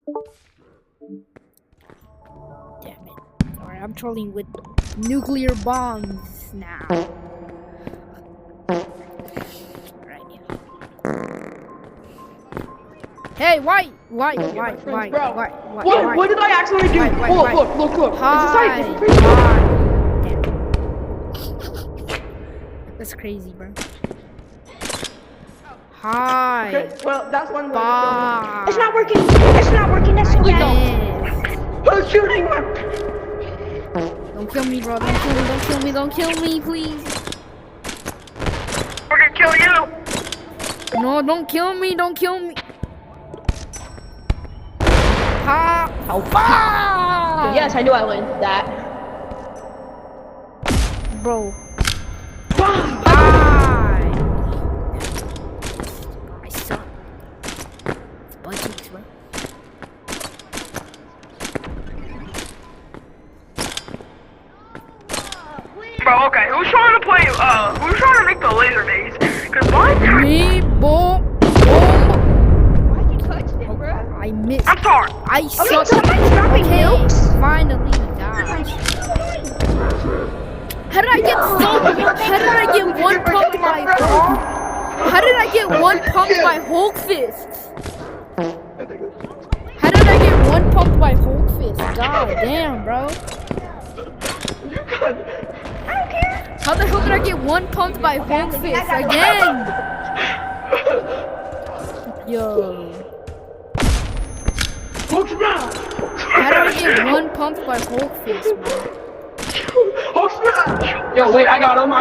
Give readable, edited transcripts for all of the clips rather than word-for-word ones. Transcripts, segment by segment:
Damn it. Alright, I'm trolling with nuclear bombs now. Alright. Hey, why? What did I actually do? Look. Hi. It's a crazy. That's crazy, bro. Hi. Okay, well, that's one way. Bye. It's not working. That's so bad. Who's shooting? Don't kill me, bro. Don't kill me, please. We're gonna kill you. No, don't kill me. Ha! How far? Yes, I knew I win that. Bro. Bye. I suck. It's butt cheeks, bro. Bro, okay, who's trying to play, who's trying to make the laser maze? Cause what? Me, boom. Why'd you touch it, bro? I missed. I'm sorry. I suck. somebody's dropping nukes. Finally, guys. How did I get one pumped by How did I get one pumped by Hulk Fist? How did I get one pumped by Hulk Fist? God damn, bro. How the hell did I get one pumped by Hulk Fist again? Yo. Hulk smash! How did I get one pumped by Hulk Fist, bro? Hulk smash! Yo, wait, I got him. No,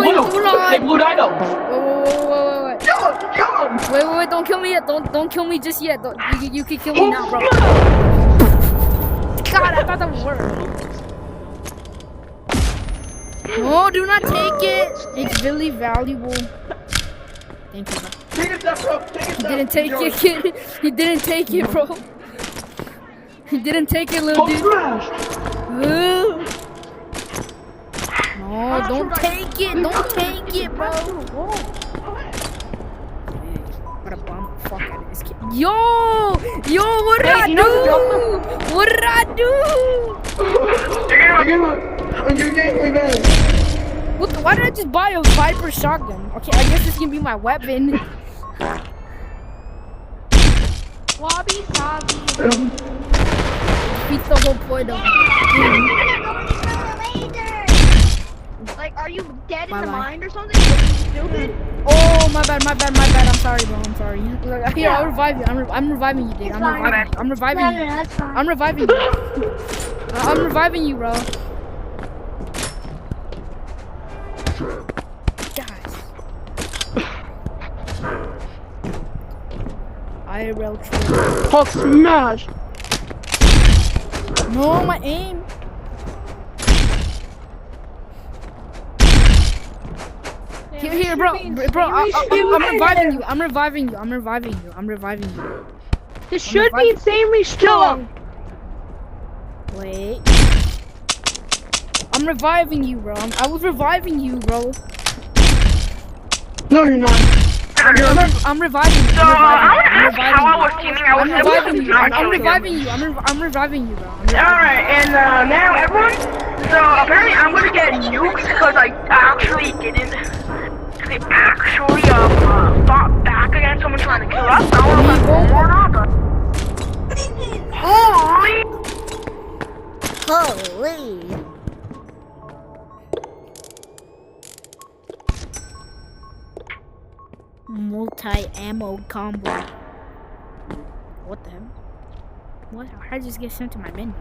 you do not. Hey, Blue Dino. Wait. Kill him! Wait, don't kill me yet. Don't kill me just yet. You can kill me now, bro. God, I thought that would work. No, do not take it. It's really valuable. Thank you, bro. Take a step, bro. He didn't take it, kid. He didn't take it, bro. He didn't take it, little Hulk dude. smash! No, don't take it. Don't take it, bro. What a bomb the fuck out of this kid. Yo, what did I do? What did I do? Why did I just buy a Viper shotgun? Okay, I guess this can be my weapon. Wabi sabi. Beats the whole point of it. Like, are you dead in the Bye-bye. mind or something? Stupid. Oh, my bad. I'm sorry, bro. I'm sorry. Look, here, I'll revive you. I'm reviving you, dude. I'm reviving you. that's fine. I'm reviving you. I'm reviving you, bro. Guys. IRL troll. Hulk smash! No, my aim. Here, bro. I'm reviving you. This should be insanely strong. Wait. I'm reviving you, bro. I was reviving you, bro. No, you're not. I'm reviving you. So, how I was teaming, I'm reviving you, bro. Alright, and now everyone, so apparently I'm gonna get nukes because I actually didn't, fought back against someone trying to kill us. I don't know if that's cool or not, but... Holy. Multi-ammo combo. What the hell? What? How did I just get sent to my menu?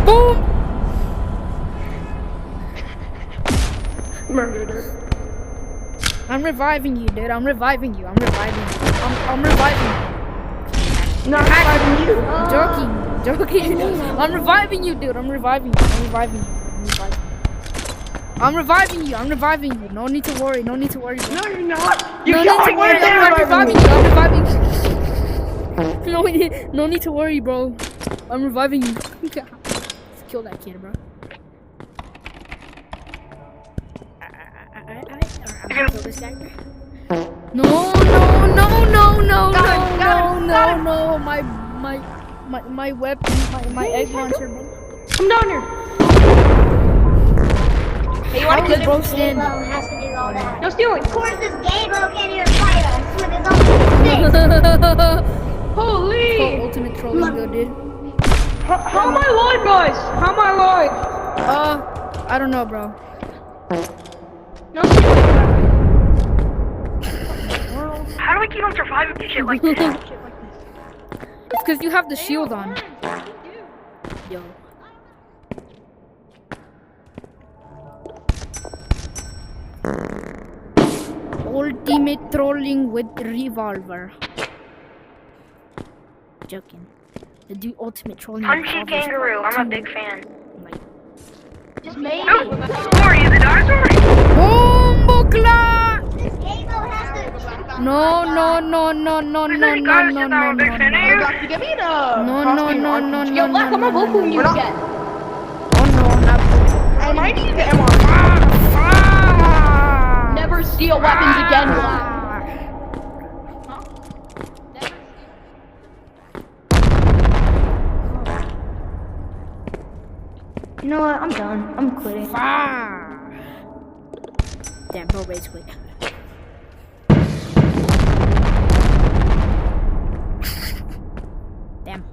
Boom! Murdered. I'm reviving you, dude. I'm reviving you. Not reviving you. Joking. I'm reviving you, dude. I'm reviving you. No need to worry. Bro. No, you're not. You No killed need to worry. I'm reviving you. No need to worry, bro. I'm reviving you. Let's kill that kid, bro. I'm gonna kill this guy. No. my weapon, my egg launcher, bro. Come down here. Hey, you wanna kill Bro, him? stand. Gabo has to do all that. No stealing. Of course, this Gabo can't even fight us with his own stick. Holy! Ultimate trolling, go, dude. How am I alive, guys? How am I alive? I don't know, bro. No stealing. How do we keep on surviving shit like this? It's because you have the shield on. Yo. Ultimate trolling with revolver. Joking. The dude ultimate trolling. with Punchy revolvers. kangaroo. I'm a big fan. Like, Just maybe. Oh, who are you, the dinosaur? Bomboclat! This Gabo has to. No. This guy said I'm a big fan of you. Give me the No. Yo, Black, I'm a Goku when you get. Oh no, not I might need the MR. Never steal weapons again, Black. You know what? I'm done. I'm quitting. Damn, bro, rage quit. Damn.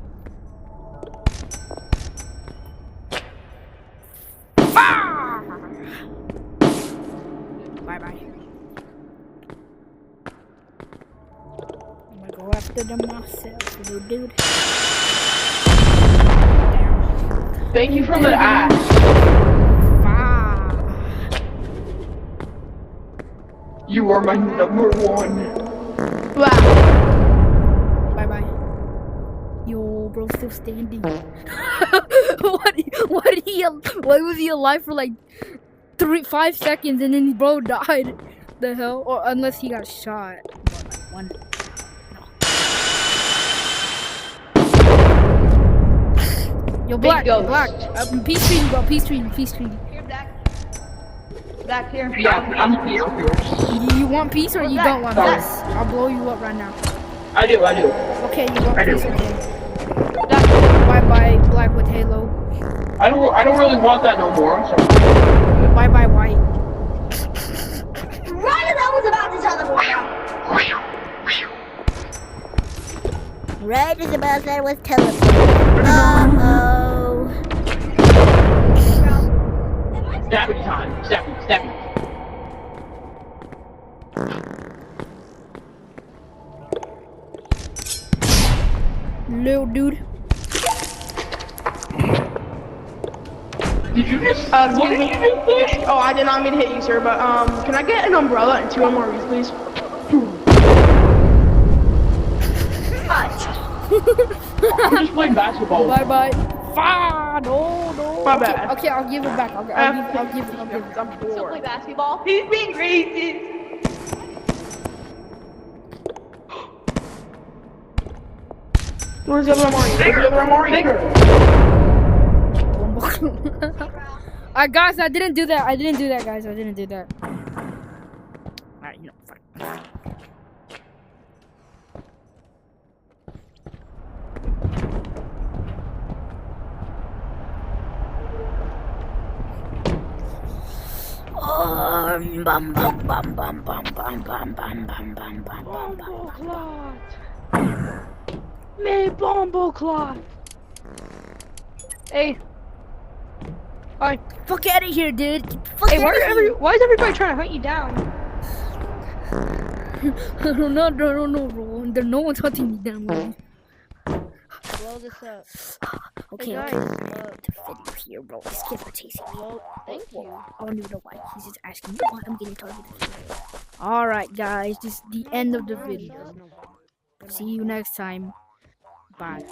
Bye bye. I'm gonna go after them myself, little dude. Thank you for the axe. You are my number one. Bye bye. Yo, bro, still standing. Why was he alive for like 5 seconds and then bro died? The hell? Or unless he got shot. One. Yo, Black, peace treaty, bro, peace treaty. Here, Black, here. Yeah, I'm here. You want peace or you don't want peace? I'll blow you up right now. I do. Okay, you want I do. peace, okay. Bye-bye, Black with Halo. I don't really want that no more. So. Bye-bye, White. Right as I was about to tell them. Right as about that was teleport. Uh-oh. Snappy time. Snappy. Little dude. Did you just? What did you just say? Oh, I did not mean to hit you, sir, but can I get an umbrella and 2 MREs, please? I'm just playing basketball. Bye-bye. No. My bad. Okay, I'll give it back. I'll give it. I'm bored. Play basketball. He's being racist. Where's the other MRE? Alright, guys, I didn't do that, guys. I didn't do that. Alright, you know, fuck. Bomboclat. Hey. Hi. Fuck out of here, dude. Fuck Hey, outta here. why is everybody trying to hunt you down? I don't know, bro. No one's hunting me down, bro. Blow this up. Okay, Hey, okay. guys, The video here, bro. This kid's chasing me. Thank you. I don't even know why. He's just asking me why I'm getting targeted. Alright, guys. This is the end of the video. See you next time. Bye.